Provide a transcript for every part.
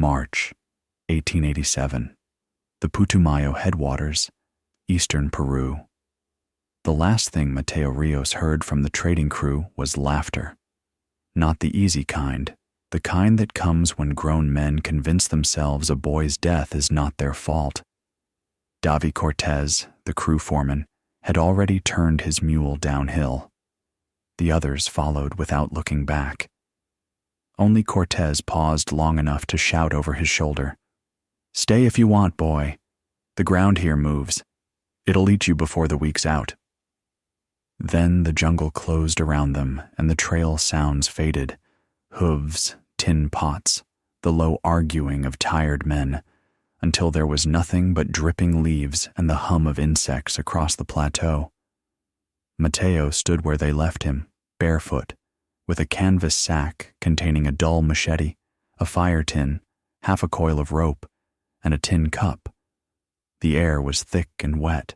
March, 1887. The Putumayo headwaters, eastern Peru. The last thing Matteo Ríos heard from the trading crew was laughter. Not the easy kind, the kind that comes when grown men convince themselves a boy's death is not their fault. Davi Cortez, the crew foreman, had already turned his mule downhill. The others followed without looking back. Only Cortez paused long enough to shout over his shoulder, "Stay if you want, boy. The ground here moves. It'll eat you before the week's out." Then the jungle closed around them and the trail sounds faded. Hooves, tin pots, the low arguing of tired men, until there was nothing but dripping leaves and the hum of insects across the plateau. Matteo stood where they left him, barefoot, with a canvas sack containing a dull machete, a fire tin, half a coil of rope, and a tin cup. The air was thick and wet,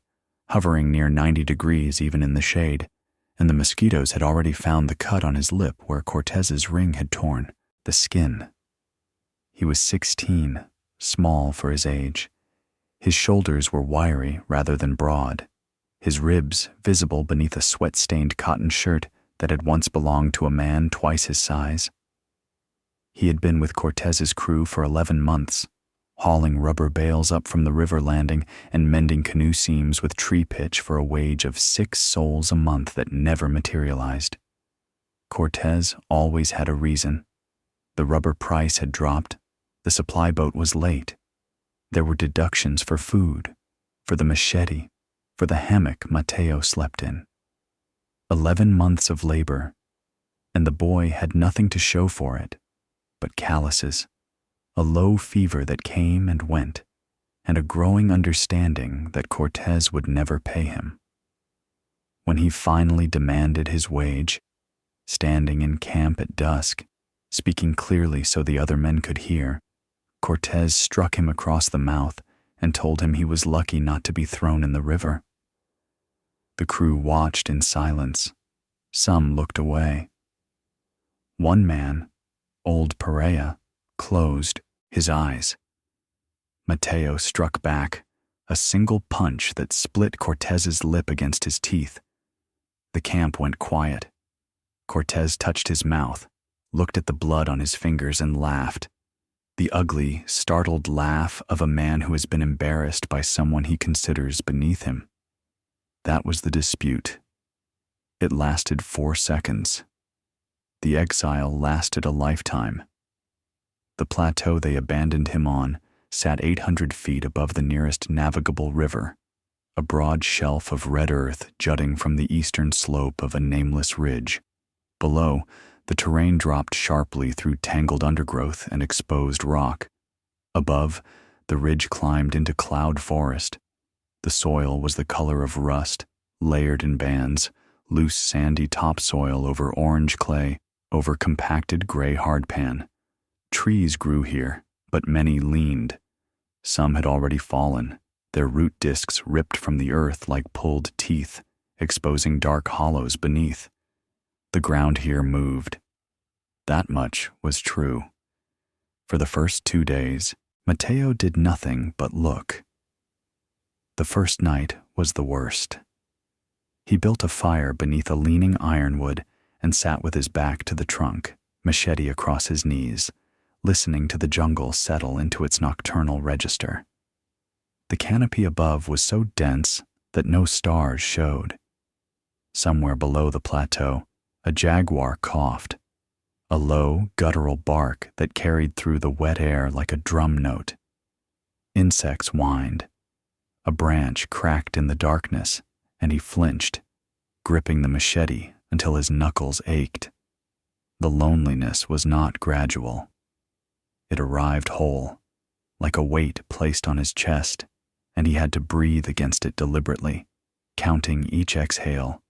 hovering near 90 degrees even in the shade, and the mosquitoes had already found the cut on his lip where Cortez's ring had torn, the skin. He was 16, small for his age. His shoulders were wiry rather than broad, his ribs visible beneath a sweat-stained cotton shirt that had once belonged to a man twice his size. He had been with Cortez's crew for 11 months, hauling rubber bales up from the river landing and mending canoe seams with tree pitch for a wage of 6 sols a month that never materialized. Cortez always had a reason. The rubber price had dropped. The supply boat was late. There were deductions for food, for the machete, for the hammock Matteo slept in. 11 months of labor, and the boy had nothing to show for it but calluses, a low fever that came and went, and a growing understanding that Cortez would never pay him. When he finally demanded his wage, standing in camp at dusk, speaking clearly so the other men could hear, Cortez struck him across the mouth and told him he was lucky not to be thrown in the river. The crew watched in silence. Some looked away. One man, old Perea, closed his eyes. Matteo struck back, a single punch that split Cortez's lip against his teeth. The camp went quiet. Cortez touched his mouth, looked at the blood on his fingers and laughed. The ugly, startled laugh of a man who has been embarrassed by someone he considers beneath him. That was the dispute. It lasted 4 seconds. The exile lasted a lifetime. The plateau they abandoned him on sat 800 feet above the nearest navigable river, a broad shelf of red earth jutting from the eastern slope of a nameless ridge. Below, the terrain dropped sharply through tangled undergrowth and exposed rock. Above, the ridge climbed into cloud forest. The soil was the color of rust, layered in bands, loose sandy topsoil over orange clay, over compacted gray hardpan. Trees grew here, but many leaned. Some had already fallen, their root discs ripped from the earth like pulled teeth, exposing dark hollows beneath. The ground here moved. That much was true. For the first 2 days, Matteo did nothing but look. The first night was the worst. He built a fire beneath a leaning ironwood and sat with his back to the trunk, machete across his knees, listening to the jungle settle into its nocturnal register. The canopy above was so dense that no stars showed. Somewhere below the plateau, a jaguar coughed, a low, guttural bark that carried through the wet air like a drum note. Insects whined. A branch cracked in the darkness, and he flinched, gripping the machete until his knuckles ached. The loneliness was not gradual. It arrived whole, like a weight placed on his chest, and he had to breathe against it deliberately, counting each exhale,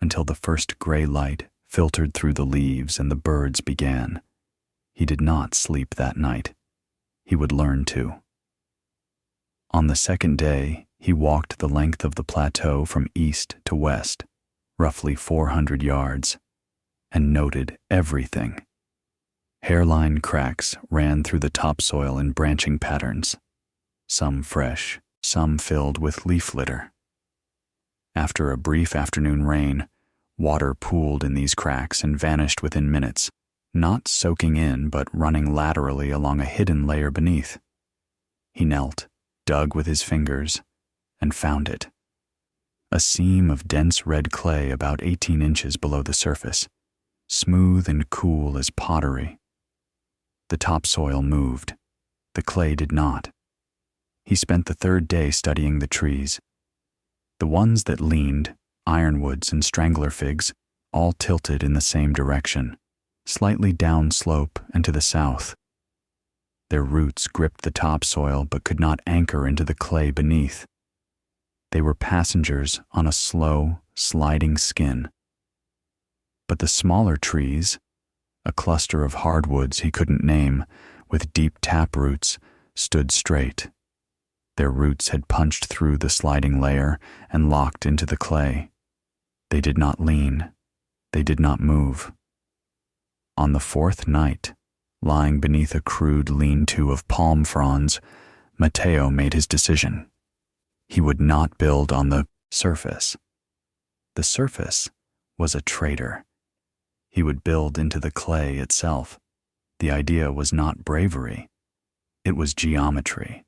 until the first gray light filtered through the leaves and the birds began. He did not sleep that night. He would learn to. On the second day, he walked the length of the plateau from east to west, roughly 400 yards, and noted everything. Hairline cracks ran through the topsoil in branching patterns, some fresh, some filled with leaf litter. After a brief afternoon rain, water pooled in these cracks and vanished within minutes, not soaking in but running laterally along a hidden layer beneath. He knelt, dug with his fingers, and found it. A seam of dense red clay about 18 inches below the surface, smooth and cool as pottery. The topsoil moved. The clay did not. He spent the third day studying the trees. The ones that leaned, ironwoods and strangler figs, all tilted in the same direction, slightly downslope and to the south. Their roots gripped the topsoil but could not anchor into the clay beneath. They were passengers on a slow, sliding skin. But the smaller trees, a cluster of hardwoods he couldn't name, with deep tap roots, stood straight. Their roots had punched through the sliding layer and locked into the clay. They did not lean. They did not move. On the fourth night, lying beneath a crude lean-to of palm fronds, Matteo made his decision. He would not build on the surface. The surface was a traitor. He would build into the clay itself. The idea was not bravery. It was geometry.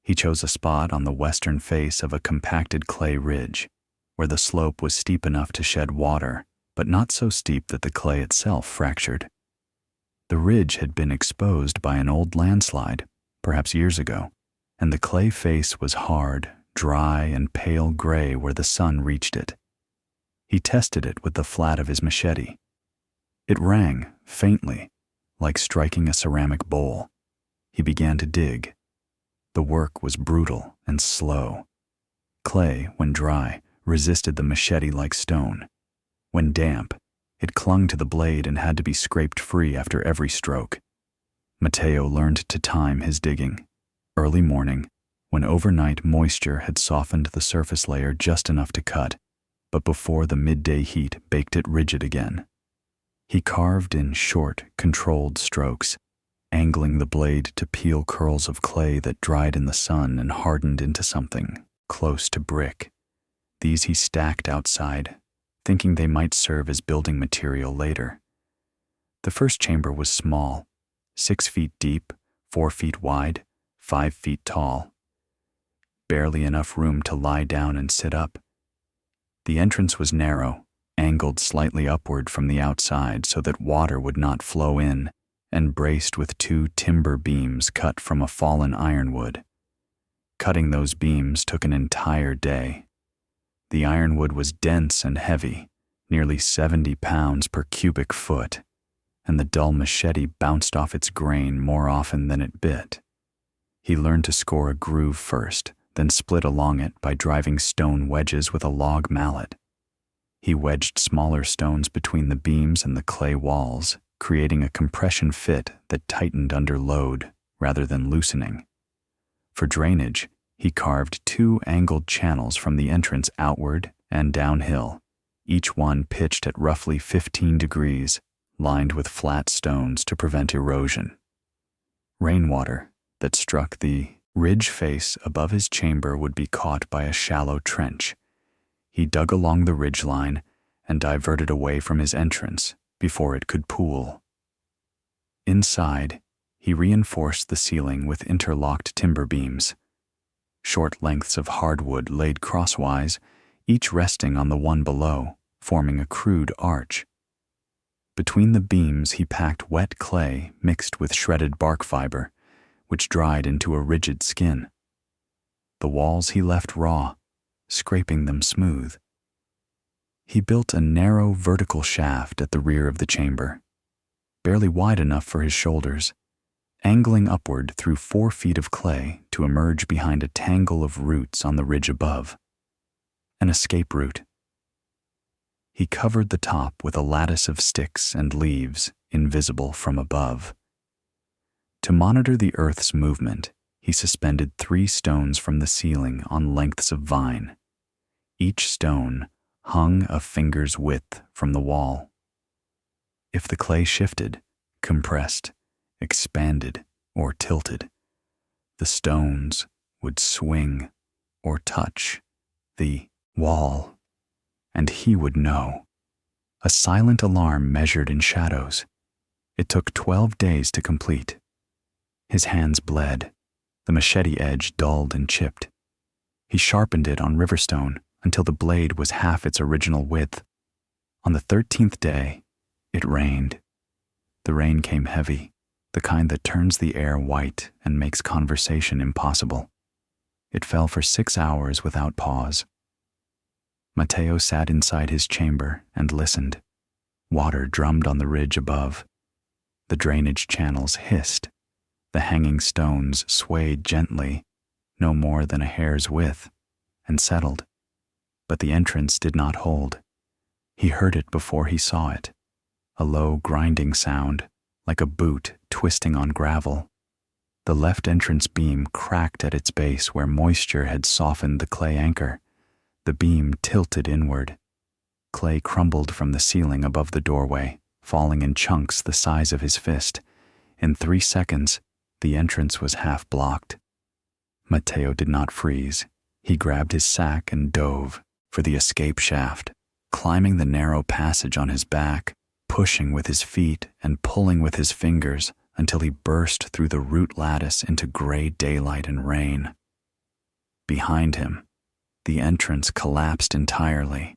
He chose a spot on the western face of a compacted clay ridge, where the slope was steep enough to shed water, but not so steep that the clay itself fractured. The ridge had been exposed by an old landslide, perhaps years ago, and the clay face was hard, dry, and pale gray where the sun reached it. He tested it with the flat of his machete. It rang, faintly, like striking a ceramic bowl. He began to dig. The work was brutal and slow. Clay, when dry, resisted the machete like stone. When damp, it clung to the blade and had to be scraped free after every stroke. Matteo learned to time his digging. Early morning, when overnight moisture had softened the surface layer just enough to cut, but before the midday heat baked it rigid again. He carved in short, controlled strokes, angling the blade to peel curls of clay that dried in the sun and hardened into something close to brick. These he stacked outside, thinking they might serve as building material later. The first chamber was small, 6 feet deep, 4 feet wide, 5 feet tall. Barely enough room to lie down and sit up. The entrance was narrow, angled slightly upward from the outside so that water would not flow in, and braced with 2 timber beams cut from a fallen ironwood. Cutting those beams took an entire day. The ironwood was dense and heavy, nearly 70 pounds per cubic foot, and the dull machete bounced off its grain more often than it bit. He learned to score a groove first, then split along it by driving stone wedges with a log mallet. He wedged smaller stones between the beams and the clay walls, creating a compression fit that tightened under load rather than loosening. For drainage, he carved 2 angled channels from the entrance outward and downhill, each one pitched at roughly 15 degrees, lined with flat stones to prevent erosion. Rainwater that struck the ridge face above his chamber would be caught by a shallow trench. He dug along the ridge line and diverted away from his entrance before it could pool. Inside, he reinforced the ceiling with interlocked timber beams, short lengths of hardwood laid crosswise, each resting on the one below, forming a crude arch. Between the beams he packed wet clay mixed with shredded bark fiber, which dried into a rigid skin. The walls he left raw, scraping them smooth. He built a narrow vertical shaft at the rear of the chamber, barely wide enough for his shoulders, angling upward through 4 feet of clay to emerge behind a tangle of roots on the ridge above. An escape route. He covered the top with a lattice of sticks and leaves, invisible from above. To monitor the earth's movement, he suspended 3 stones from the ceiling on lengths of vine. Each stone hung a finger's width from the wall. If the clay shifted, compressed, expanded, or tilted. The stones would swing or touch the wall, and he would know. A silent alarm measured in shadows. It took 12 days to complete. His hands bled, the machete edge dulled and chipped. He sharpened it on riverstone until the blade was half its original width. On the 13th day, it rained. The rain came heavy, the kind that turns the air white and makes conversation impossible. It fell for 6 hours without pause. Matteo sat inside his chamber and listened. Water drummed on the ridge above. The drainage channels hissed. The hanging stones swayed gently, no more than a hair's width, and settled. But the entrance did not hold. He heard it before he saw it. A low grinding sound, like a boot twisting on gravel. The left entrance beam cracked at its base where moisture had softened the clay anchor. The beam tilted inward. Clay crumbled from the ceiling above the doorway, falling in chunks the size of his fist. In 3 seconds, the entrance was half blocked. Matteo did not freeze. He grabbed his sack and dove for the escape shaft, climbing the narrow passage on his back, pushing with his feet and pulling with his fingers until he burst through the root lattice into gray daylight and rain. Behind him, the entrance collapsed entirely.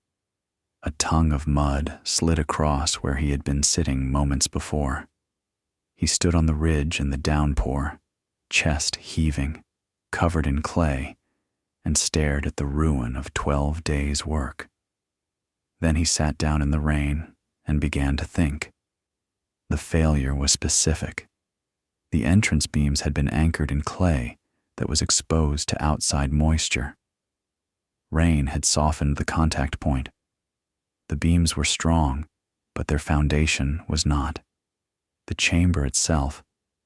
A tongue of mud slid across where he had been sitting moments before. He stood on the ridge in the downpour, chest heaving, covered in clay, and stared at the ruin of 12 days' work. Then he sat down in the rain and began to think. The failure was specific. The entrance beams had been anchored in clay that was exposed to outside moisture. Rain had softened the contact point. The beams were strong, but their foundation was not. The chamber itself,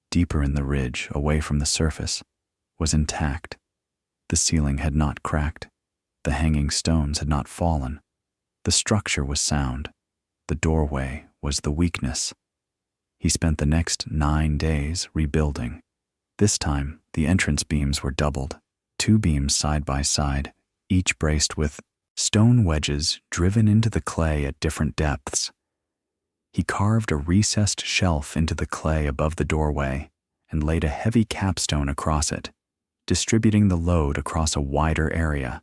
deeper in the ridge away from the surface, was intact. The ceiling had not cracked. The hanging stones had not fallen. The structure was sound. The doorway was the weakness. He spent the next 9 days rebuilding. This time, the entrance beams were doubled, 2 beams side by side, each braced with stone wedges driven into the clay at different depths. He carved a recessed shelf into the clay above the doorway and laid a heavy capstone across it, distributing the load across a wider area.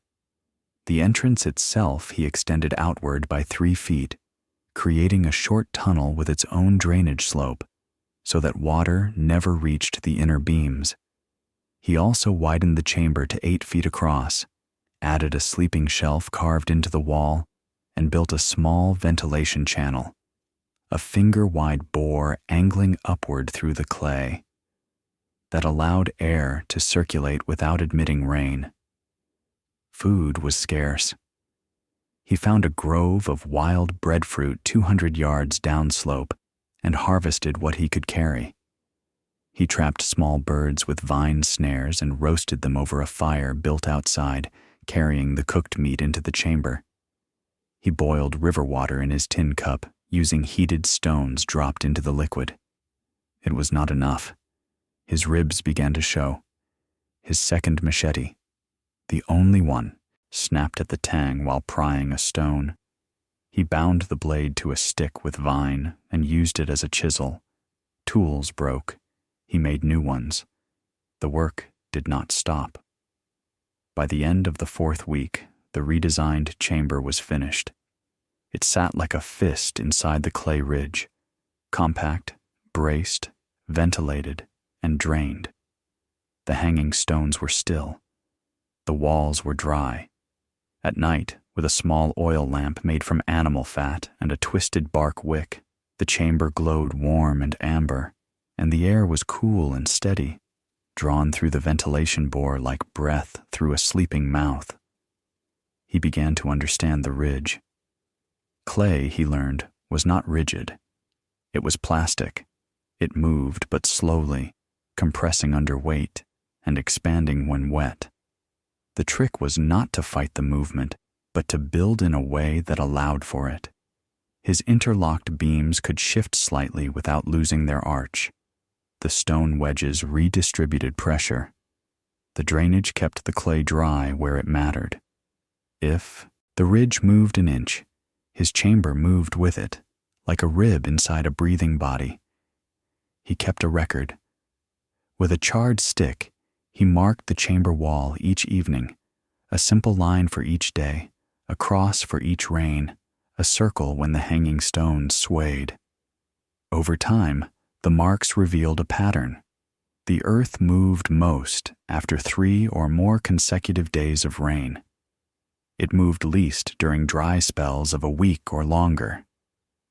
The entrance itself he extended outward by 3 feet, creating a short tunnel with its own drainage slope so that water never reached the inner beams. He also widened the chamber to 8 feet across, added a sleeping shelf carved into the wall, and built a small ventilation channel, a finger-wide bore angling upward through the clay that allowed air to circulate without admitting rain. Food was scarce. He found a grove of wild breadfruit 200 yards downslope and harvested what he could carry. He trapped small birds with vine snares and roasted them over a fire built outside, carrying the cooked meat into the chamber. He boiled river water in his tin cup, using heated stones dropped into the liquid. It was not enough. His ribs began to show. His second machete, the only one, snapped at the tang while prying a stone. He bound the blade to a stick with vine and used it as a chisel. Tools broke. He made new ones. The work did not stop. By the end of the 4th week, the redesigned chamber was finished. It sat like a fist inside the clay ridge, compact, braced, ventilated, and drained. The hanging stones were still. The walls were dry. At night, with a small oil lamp made from animal fat and a twisted bark wick, the chamber glowed warm and amber, and the air was cool and steady, drawn through the ventilation bore like breath through a sleeping mouth. He began to understand the ridge. Clay, he learned, was not rigid. It was plastic. It moved but slowly, compressing under weight and expanding when wet. The trick was not to fight the movement, but to build in a way that allowed for it. His interlocked beams could shift slightly without losing their arch. The stone wedges redistributed pressure. The drainage kept the clay dry where it mattered. If the ridge moved an inch, his chamber moved with it, like a rib inside a breathing body. He kept a record. With a charred stick, he marked the chamber wall each evening, a simple line for each day, a cross for each rain, a circle when the hanging stones swayed. Over time, the marks revealed a pattern. The earth moved most after 3 or more consecutive days of rain. It moved least during dry spells of a week or longer.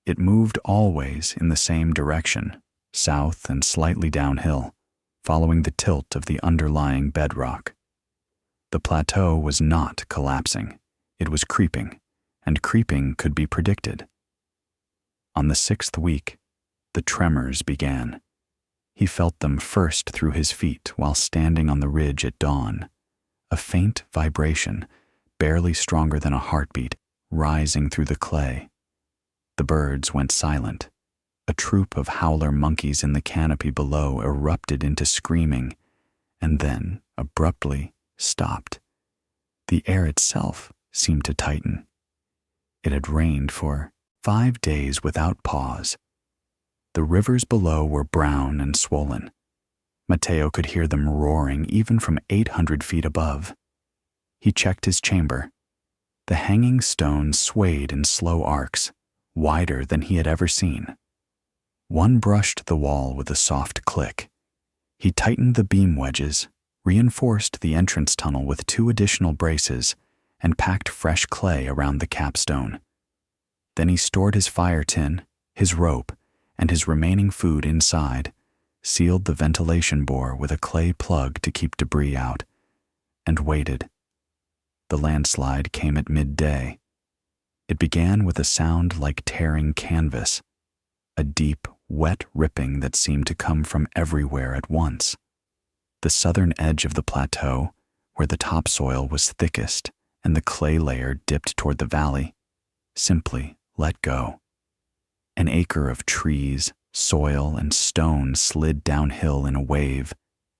It moved always in the same direction, south and slightly downhill, following the tilt of the underlying bedrock. The plateau was not collapsing. It was creeping, and creeping could be predicted. On the 6th week, the tremors began. He felt them first through his feet while standing on the ridge at dawn, a faint vibration, barely stronger than a heartbeat, rising through the clay. The birds went silent. A troop of howler monkeys in the canopy below erupted into screaming, and then, abruptly, stopped. The air itself seemed to tighten. It had rained for 5 days without pause. The rivers below were brown and swollen. Matteo could hear them roaring even from 800 feet above. He checked his chamber. The hanging stones swayed in slow arcs, wider than he had ever seen. One brushed the wall with a soft click. He tightened the beam wedges, reinforced the entrance tunnel with 2 additional braces, and packed fresh clay around the capstone. Then he stored his fire tin, his rope, and his remaining food inside, sealed the ventilation bore with a clay plug to keep debris out, and waited. The landslide came at midday. It began with a sound like tearing canvas, a deep, wet ripping that seemed to come from everywhere at once. The southern edge of the plateau, where the topsoil was thickest and the clay layer dipped toward the valley, simply let go. An acre of trees, soil, and stone slid downhill in a wave,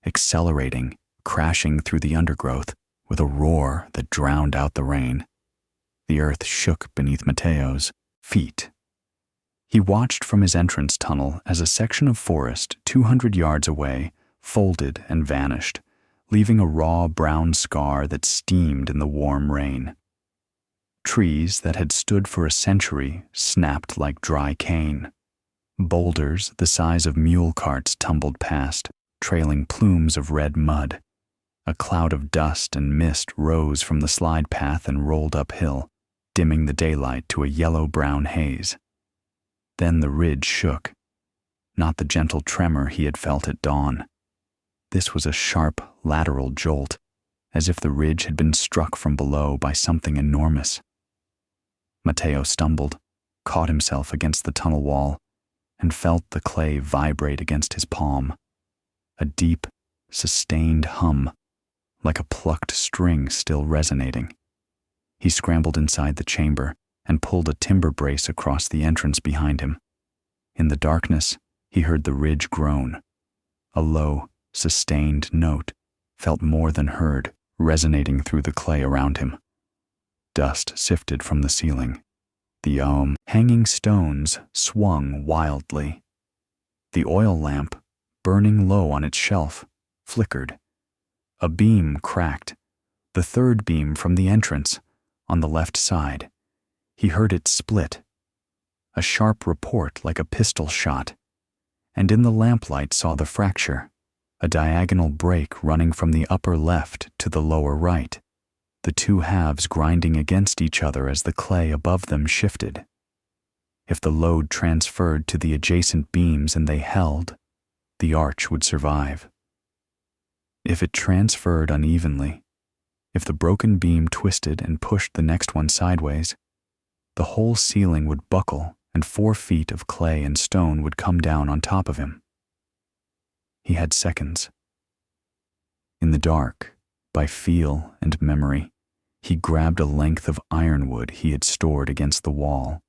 accelerating, crashing through the undergrowth with a roar that drowned out the rain. The earth shook beneath Matteo's feet. He watched from his entrance tunnel as a section of forest 200 yards away folded and vanished, leaving a raw brown scar that steamed in the warm rain. Trees that had stood for a century snapped like dry cane. Boulders the size of mule carts tumbled past, trailing plumes of red mud. A cloud of dust and mist rose from the slide path and rolled uphill, dimming the daylight to a yellow-brown haze. Then the ridge shook. Not the gentle tremor he had felt at dawn. This was a sharp, lateral jolt, as if the ridge had been struck from below by something enormous. Matteo stumbled, caught himself against the tunnel wall, and felt the clay vibrate against his palm. A deep, sustained hum, like a plucked string still resonating. He scrambled inside the chamber and pulled a timber brace across the entrance behind him. In the darkness, he heard the ridge groan. A low, sustained note, felt more than heard, resonating through the clay around him. Dust sifted from the ceiling. The hanging stones swung wildly. The oil lamp, burning low on its shelf, flickered. A beam cracked, the third beam from the entrance, on the left side. He heard it split, a sharp report like a pistol shot, and in the lamplight saw the fracture, a diagonal break running from the upper left to the lower right, the 2 halves grinding against each other as the clay above them shifted. If the load transferred to the adjacent beams and they held, the arch would survive. If it transferred unevenly, if the broken beam twisted and pushed the next one sideways, the whole ceiling would buckle and 4 feet of clay and stone would come down on top of him. He had seconds. In the dark, by feel and memory, he grabbed a length of ironwood he had stored against the wall.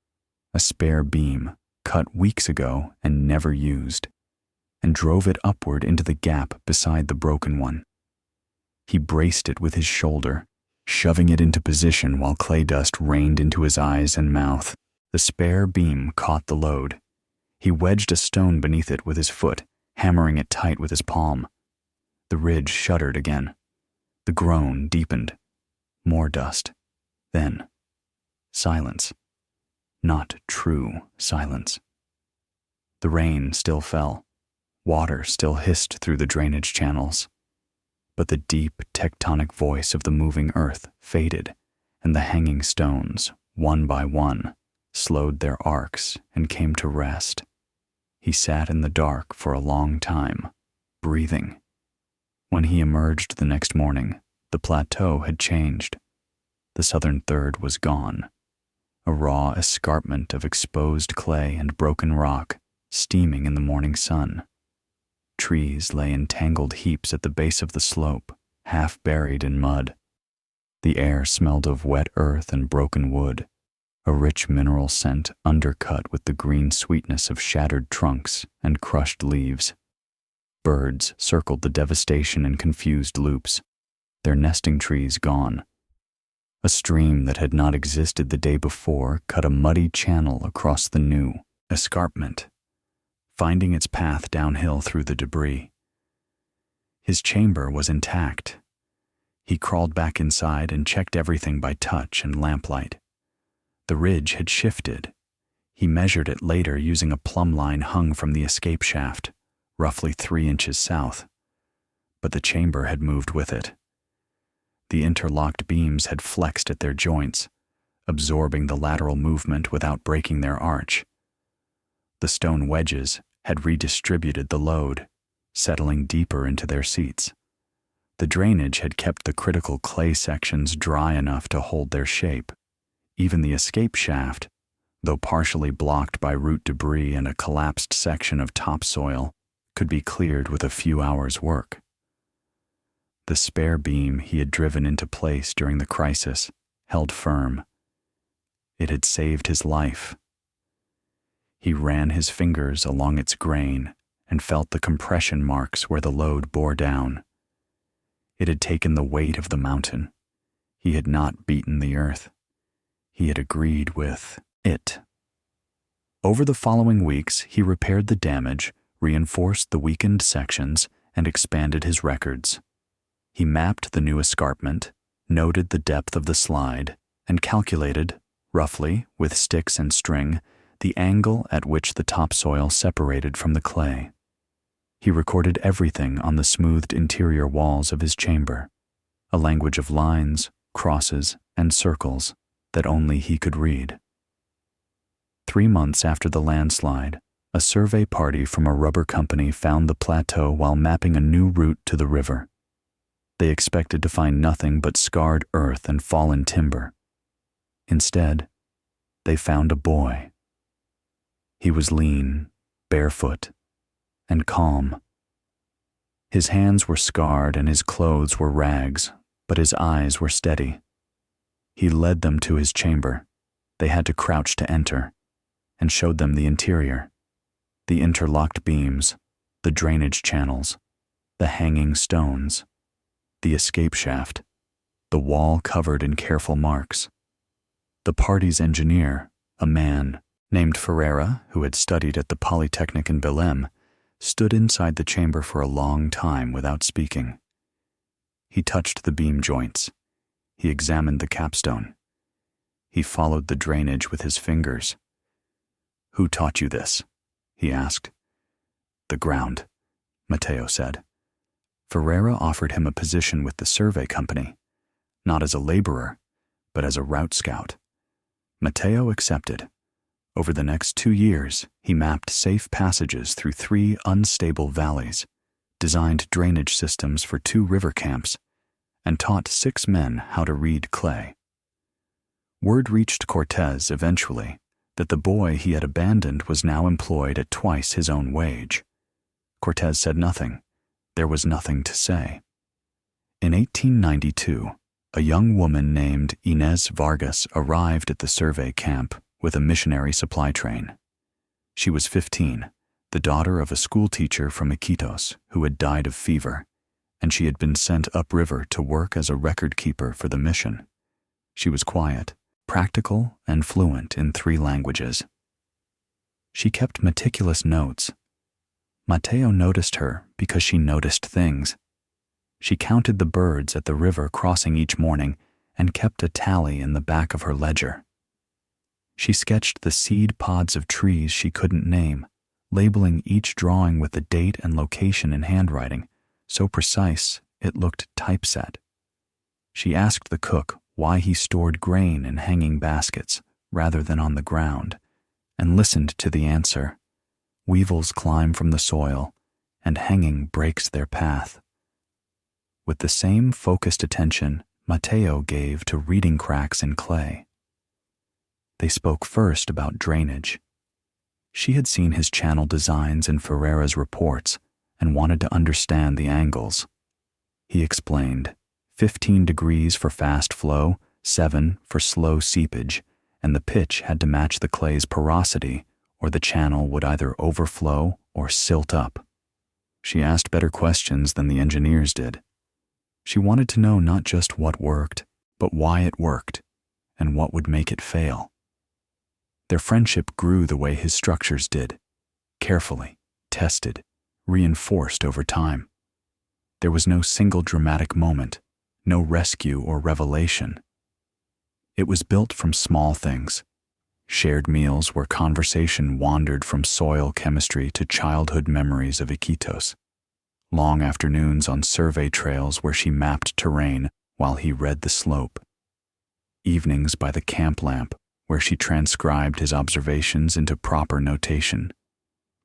a spare beam cut weeks ago and never used, and drove it upward into the gap beside the broken one. He braced it with his shoulder, shoving it into position while clay dust rained into his eyes and mouth. The spare beam caught the load. He wedged a stone beneath it with his foot, hammering it tight with his palm. The ridge shuddered again. The groan deepened. More dust. Then, silence. Not true silence. The rain still fell. Water still hissed through the drainage channels. But the deep, tectonic voice of the moving earth faded, and the hanging stones, one by one, slowed their arcs and came to rest. He sat in the dark for a long time, breathing. When he emerged the next morning, the plateau had changed. The southern third was gone, a raw escarpment of exposed clay and broken rock, steaming in the morning sun. Trees lay in tangled heaps at the base of the slope, half buried in mud. The air smelled of wet earth and broken wood, a rich mineral scent undercut with the green sweetness of shattered trunks and crushed leaves. Birds circled the devastation in confused loops, their nesting trees gone. A stream that had not existed the day before cut a muddy channel across the new escarpment, finding its path downhill through the debris. His chamber was intact. He crawled back inside and checked everything by touch and lamplight. The ridge had shifted. He measured it later using a plumb line hung from the escape shaft, roughly 3 inches south. But the chamber had moved with it. The interlocked beams had flexed at their joints, absorbing the lateral movement without breaking their arch. The stone wedges had redistributed the load, settling deeper into their seats. The drainage had kept the critical clay sections dry enough to hold their shape. Even the escape shaft, though partially blocked by root debris and a collapsed section of topsoil, could be cleared with a few hours' work. The spare beam he had driven into place during the crisis held firm. It had saved his life. He ran his fingers along its grain and felt the compression marks where the load bore down. It had taken the weight of the mountain. He had not beaten the earth. He had agreed with it. Over the following weeks, he repaired the damage, reinforced the weakened sections, and expanded his records. He mapped the new escarpment, noted the depth of the slide, and calculated, roughly, with sticks and string, the angle at which the topsoil separated from the clay. He recorded everything on the smoothed interior walls of his chamber, a language of lines, crosses, and circles that only he could read. 3 months after the landslide, a survey party from a rubber company found the plateau while mapping a new route to the river. They expected to find nothing but scarred earth and fallen timber. Instead, they found a boy. He was lean, barefoot, and calm. His hands were scarred and his clothes were rags, but his eyes were steady. He led them to his chamber. They had to crouch to enter, and showed them the interior, the interlocked beams, the drainage channels, the hanging stones, the escape shaft, the wall covered in careful marks. The party's engineer, a man named Ferreira, who had studied at the Polytechnic in Belém, stood inside the chamber for a long time without speaking. He touched the beam joints. He examined the capstone. He followed the drainage with his fingers. "Who taught you this?" he asked. "The ground," Matteo said. Ferreira offered him a position with the survey company, not as a laborer, but as a route scout. Matteo accepted. Over the next 2 years, he mapped safe passages through 3 unstable valleys, designed drainage systems for 2 river camps, and taught 6 men how to read clay. Word reached Cortés eventually that the boy he had abandoned was now employed at twice his own wage. Cortés said nothing. There was nothing to say. In 1892, a young woman named Inés Vargas arrived at the survey camp, with a missionary supply train. She was 15, the daughter of a schoolteacher from Iquitos who had died of fever, and she had been sent upriver to work as a record keeper for the mission. She was quiet, practical, and fluent in 3 languages. She kept meticulous notes. Matteo noticed her because she noticed things. She counted the birds at the river crossing each morning and kept a tally in the back of her ledger. She sketched the seed pods of trees she couldn't name, labeling each drawing with the date and location in handwriting, so precise it looked typeset. She asked the cook why he stored grain in hanging baskets rather than on the ground, and listened to the answer. Weevils climb from the soil, and hanging breaks their path. With the same focused attention Matteo gave to reading cracks in clay. They spoke first about drainage. She had seen his channel designs in Ferreira's reports and wanted to understand the angles. He explained, 15 degrees for fast flow, 7 for slow seepage, and the pitch had to match the clay's porosity, or the channel would either overflow or silt up. She asked better questions than the engineers did. She wanted to know not just what worked, but why it worked, and what would make it fail. Their friendship grew the way his structures did, carefully, tested, reinforced over time. There was no single dramatic moment, no rescue or revelation. It was built from small things, shared meals where conversation wandered from soil chemistry to childhood memories of Iquitos, long afternoons on survey trails where she mapped terrain while he read the slope, evenings by the camp lamp where she transcribed his observations into proper notation,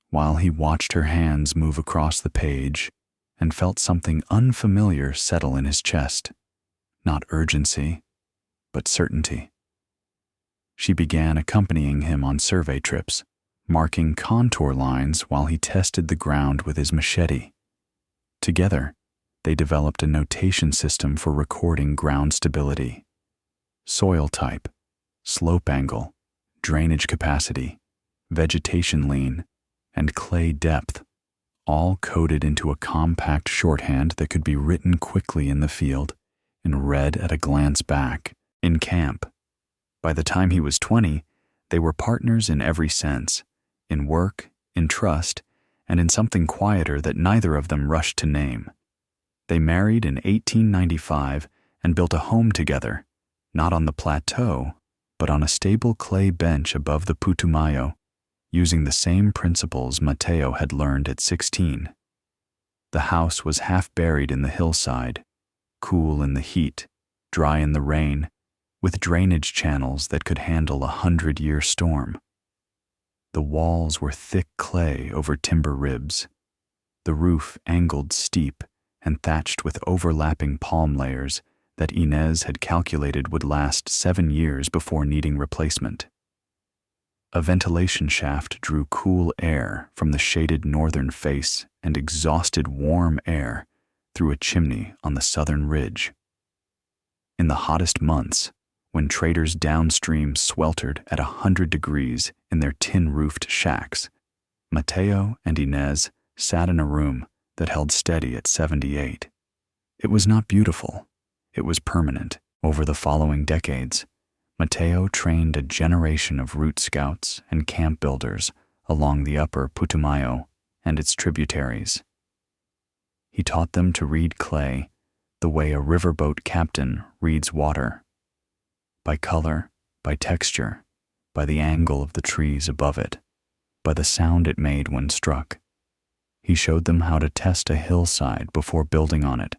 while he watched her hands move across the page and felt something unfamiliar settle in his chest, not urgency, but certainty. She began accompanying him on survey trips, marking contour lines while he tested the ground with his machete. Together, they developed a notation system for recording ground stability, soil type, slope angle, drainage capacity, vegetation lean, and clay depth, all coded into a compact shorthand that could be written quickly in the field and read at a glance back in camp. By the time he was 20, they were partners in every sense, in work, in trust, and in something quieter that neither of them rushed to name. They married in 1895 and built a home together, not on the plateau, but on a stable clay bench above the Putumayo, using the same principles Matteo had learned at 16. The house was half buried in the hillside, cool in the heat, dry in the rain, with drainage channels that could handle a 100-year storm. The walls were thick clay over timber ribs, the roof angled steep and thatched with overlapping palm layers that Inez had calculated would last 7 years before needing replacement. A ventilation shaft drew cool air from the shaded northern face and exhausted warm air through a chimney on the southern ridge. In the hottest months, when traders downstream sweltered at 100 degrees in their tin-roofed shacks, Matteo and Inez sat in a room that held steady at 78. It was not beautiful. It was permanent. Over the following decades, Matteo trained a generation of route scouts and camp builders along the upper Putumayo and its tributaries. He taught them to read clay the way a riverboat captain reads water, by color, by texture, by the angle of the trees above it, by the sound it made when struck. He showed them how to test a hillside before building on it,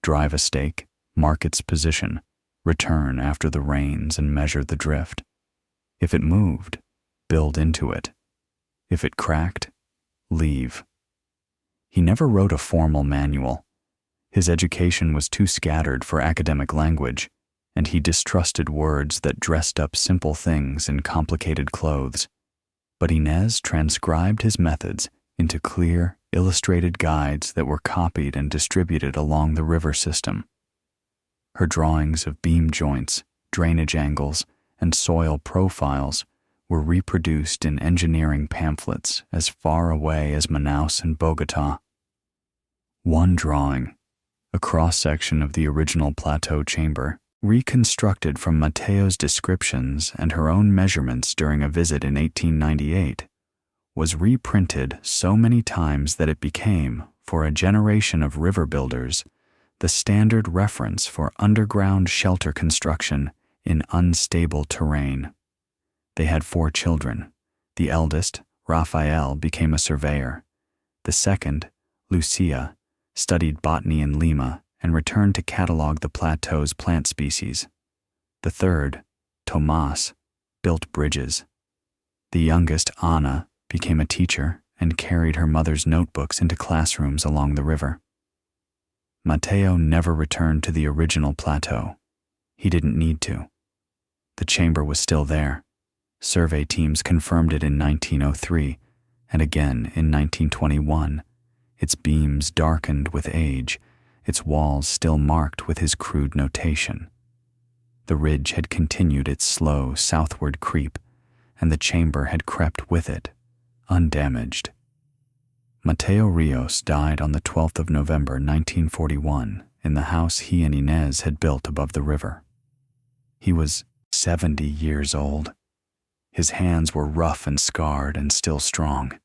drive a stake, mark its position, return after the rains and measure the drift. If it moved, build into it. If it cracked, leave. He never wrote a formal manual. His education was too scattered for academic language, and he distrusted words that dressed up simple things in complicated clothes. But Inez transcribed his methods into clear, illustrated guides that were copied and distributed along the river system. Her drawings of beam joints, drainage angles, and soil profiles were reproduced in engineering pamphlets as far away as Manaus and Bogota. One drawing, a cross-section of the original plateau chamber, reconstructed from Matteo's descriptions and her own measurements during a visit in 1898, was reprinted so many times that it became, for a generation of river builders, the standard reference for underground shelter construction in unstable terrain. They had 4 children. The eldest, Rafael, became a surveyor. The second, Lucia, studied botany in Lima and returned to catalog the plateau's plant species. The third, Tomas, built bridges. The youngest, Ana, became a teacher and carried her mother's notebooks into classrooms along the river. Matteo never returned to the original plateau. He didn't need to. The chamber was still there. Survey teams confirmed it in 1903 and again in 1921, its beams darkened with age, its walls still marked with his crude notation. The ridge had continued its slow southward creep, and the chamber had crept with it, undamaged. Matteo Ríos died on the 12th of November 1941 in the house he and Inés had built above the river. He was 70 years old. His hands were rough and scarred and still strong.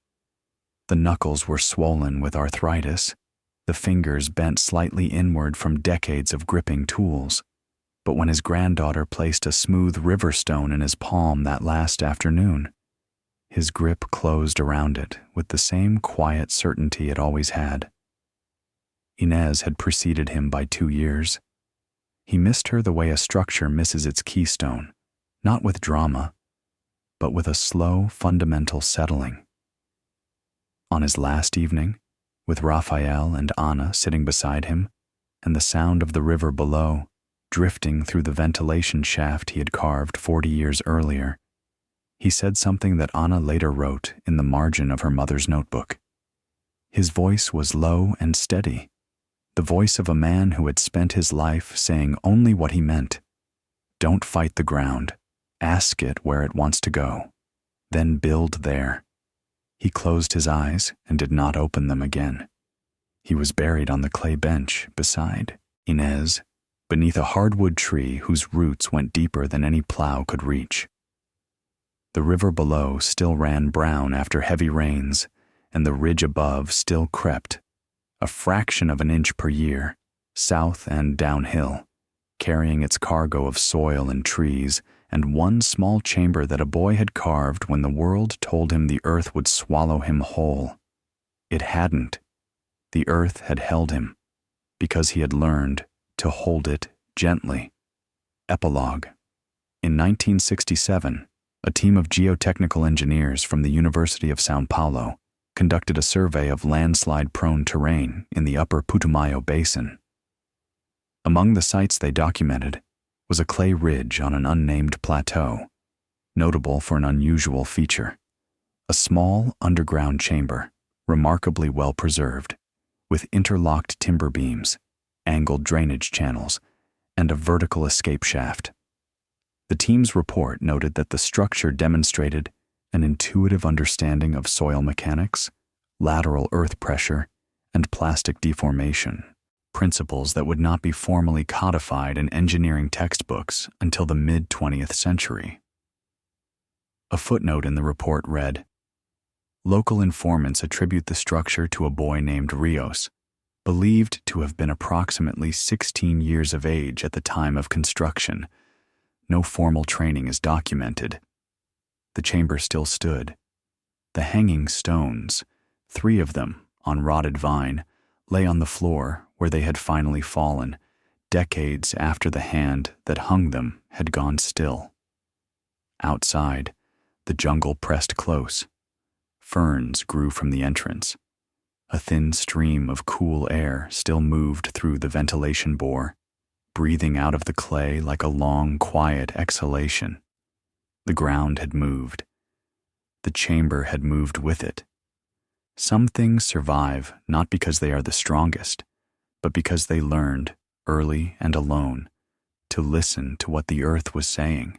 The knuckles were swollen with arthritis, the fingers bent slightly inward from decades of gripping tools. But when his granddaughter placed a smooth river stone in his palm that last afternoon, his grip closed around it with the same quiet certainty it always had. Inés had preceded him by 2 years. He missed her the way a structure misses its keystone, not with drama, but with a slow, fundamental settling. On his last evening, with Rafael and Ana sitting beside him, and the sound of the river below, drifting through the ventilation shaft he had carved 40 years earlier, he said something that Ana later wrote in the margin of her mother's notebook. His voice was low and steady, the voice of a man who had spent his life saying only what he meant. Don't fight the ground. Ask it where it wants to go. Then build there. He closed his eyes and did not open them again. He was buried on the clay bench beside Inés, beneath a hardwood tree whose roots went deeper than any plow could reach. The river below still ran brown after heavy rains, and the ridge above still crept, a fraction of an inch per year, south and downhill, carrying its cargo of soil and trees, and one small chamber that a boy had carved when the world told him the earth would swallow him whole. It hadn't. The earth had held him, because he had learned to hold it gently. Epilogue. In 1967, a team of geotechnical engineers from the University of São Paulo conducted a survey of landslide-prone terrain in the upper Putumayo Basin. Among the sites they documented was a clay ridge on an unnamed plateau, notable for an unusual feature: a small underground chamber, remarkably well preserved, with interlocked timber beams, angled drainage channels, and a vertical escape shaft. The team's report noted that the structure demonstrated an intuitive understanding of soil mechanics, lateral earth pressure, and plastic deformation, principles that would not be formally codified in engineering textbooks until the mid-20th century. A footnote in the report read, "Local informants attribute the structure to a boy named Ríos, believed to have been approximately 16 years of age at the time of construction. No formal training is documented." The chamber still stood. The hanging stones, 3 of them on rotted vine, lay on the floor where they had finally fallen, decades after the hand that hung them had gone still. Outside, the jungle pressed close. Ferns grew from the entrance. A thin stream of cool air still moved through the ventilation bore, breathing out of the clay like a long, quiet exhalation. The ground had moved. The chamber had moved with it. Some things survive not because they are the strongest, but because they learned, early and alone, to listen to what the earth was saying.